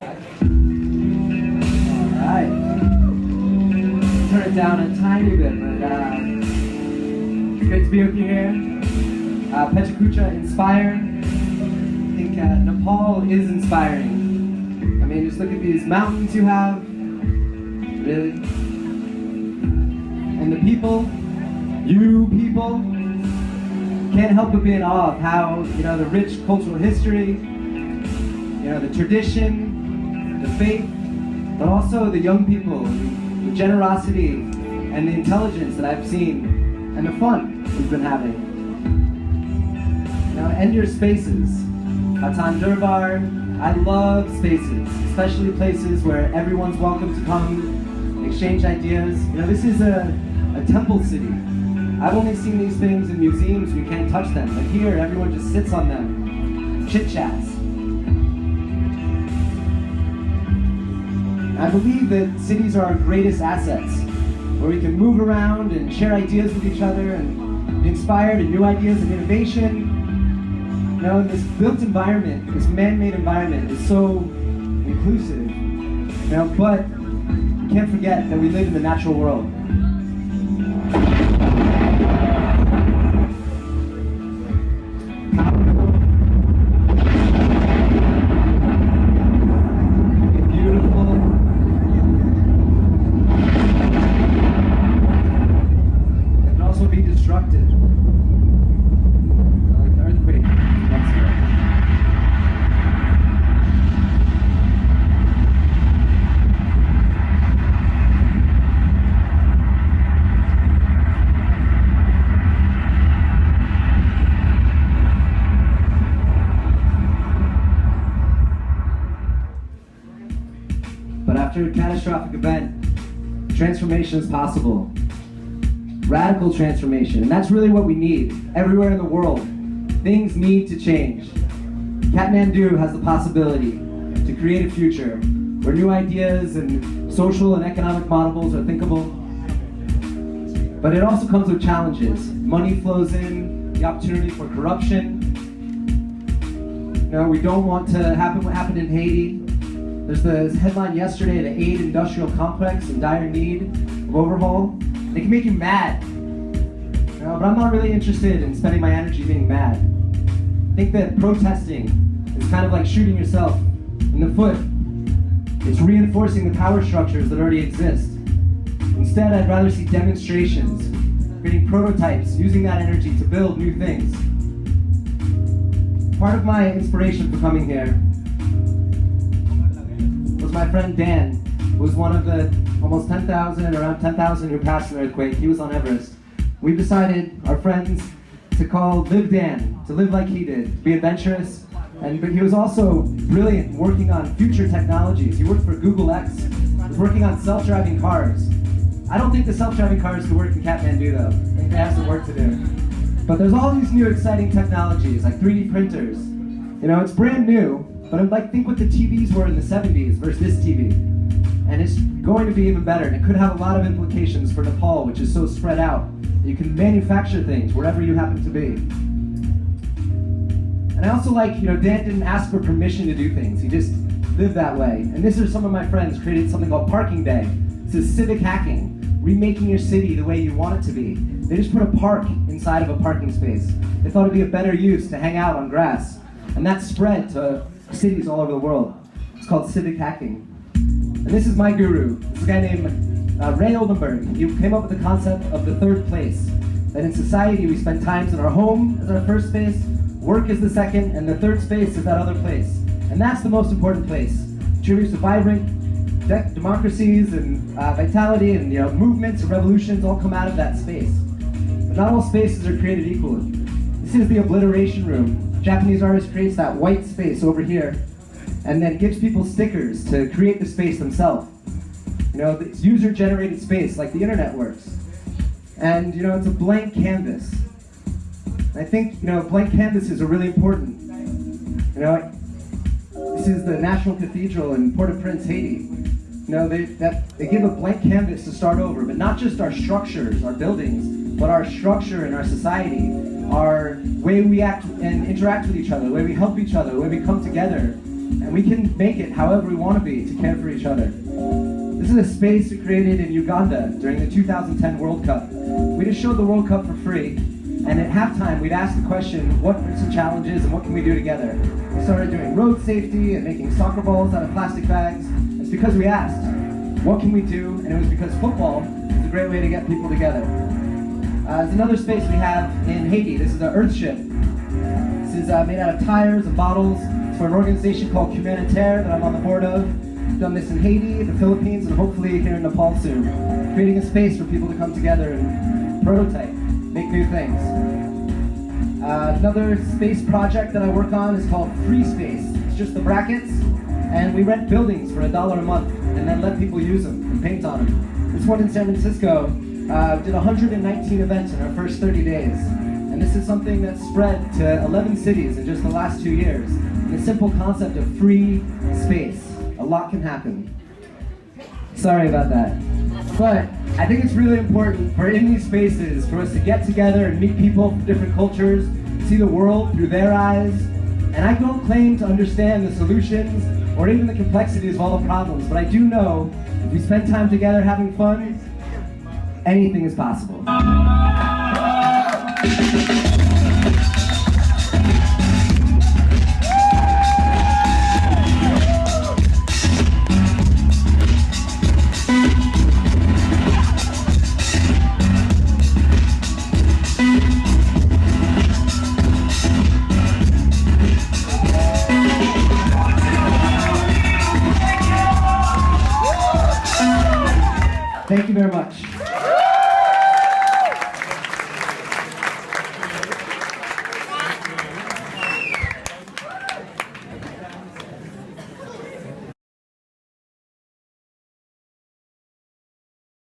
Alright. Turn it down a tiny bit, but it's great to be with you here. Pecha Kucha inspired. I think Nepal is inspiring. I mean, just look at these mountains you have. Really. And the people, you people, can't help but be in awe of how, the rich cultural history, the tradition, the faith, but also the young people, the generosity and the intelligence that I've seen, and the fun we've been having. And your spaces. Kathmandu, I love spaces, especially places where everyone's welcome to come, exchange ideas. This is a temple city. I've only seen these things in museums where you can't touch them, but here everyone just sits on them, chit-chats. I believe that cities are our greatest assets, where we can move around and share ideas with each other and be inspired in new ideas and innovation. This built environment, this man-made environment is so inclusive, but you can't forget that we live in the natural world. But after a catastrophic event, transformation is possible. Radical transformation, and that's really what we need everywhere in the world. Things need to change. Kathmandu has the possibility to create a future where new ideas and social and economic models are thinkable. But it also comes with challenges. Money flows in, the opportunity for corruption. We don't want to happen what happened in Haiti. There's the headline yesterday, the aid industrial complex in dire need of overhaul. It can make you mad. But I'm not really interested in spending my energy being mad. I think that protesting is kind of like shooting yourself in the foot. It's reinforcing the power structures that already exist. Instead, I'd rather see demonstrations, creating prototypes, using that energy to build new things. Part of my inspiration for coming here was my friend Dan, who was one of the almost 10,000, around 10,000 who passed in the earthquake. He was on Everest. We decided, our friends, to call Live Dan, to live like he did, to be adventurous. But he was also brilliant working on future technologies. He worked for Google X, was working on self-driving cars. I don't think the self-driving cars could work in Kathmandu though. I think they have some work to do. But there's all these new exciting technologies, like 3D printers. It's brand new, but think what the TVs were in the 70s versus this TV. And it's going to be even better, and it could have a lot of implications for Nepal, which is so spread out. You can manufacture things wherever you happen to be. And I also Dan didn't ask for permission to do things. He just lived that way. And this is some of my friends created something called Parking Day. This is civic hacking, remaking your city the way you want it to be. They just put a park inside of a parking space. They thought it'd be a better use to hang out on grass. And that spread to cities all over the world. It's called civic hacking. And this is my guru. This is a guy named Ray Oldenburg. He came up with the concept of the third place. That in society we spend times in our home as our first space, work is the second, and the third space is that other place. And that's the most important place. Contributes to vibrant democracies and vitality and movements and revolutions all come out of that space. But not all spaces are created equally. This is the obliteration room. A Japanese artist creates that white space over here and then gives people stickers to create the space themselves. It's user-generated space like the internet works. And it's a blank canvas. And I think blank canvases are really important. This is the National Cathedral in Port-au-Prince, Haiti. They give a blank canvas to start over, but not just our structures, our buildings, but our structure and our society, our way we act and interact with each other, the way we help each other, the way we come together. and we can make it however we want to be to care for each other. This is a space we created in Uganda during the 2010 World Cup. We just showed the World Cup for free, and at halftime we'd ask the question, what are some challenges and what can we do together? We started doing road safety and making soccer balls out of plastic bags. It's because we asked, what can we do? And it was because football is a great way to get people together. There's another space we have in Haiti. This is an Earthship. This is made out of tires and bottles. It's for an organization called Humanitaire that I'm on the board of. We've done this in Haiti, the Philippines, and hopefully here in Nepal soon. Creating a space for people to come together and prototype, make new things. Another space project that I work on is called Free Space. It's just the brackets, and we rent buildings for $1 a month and then let people use them and paint on them. This one in San Francisco did 119 events in our first 30 days. And this is something that's spread to 11 cities in just the last 2 years. And the simple concept of free space. A lot can happen. Sorry about that. But I think it's really important for in these spaces for us to get together and meet people from different cultures, see the world through their eyes. And I don't claim to understand the solutions or even the complexities of all the problems, but I do know if we spend time together having fun, anything is possible. Thank you very much.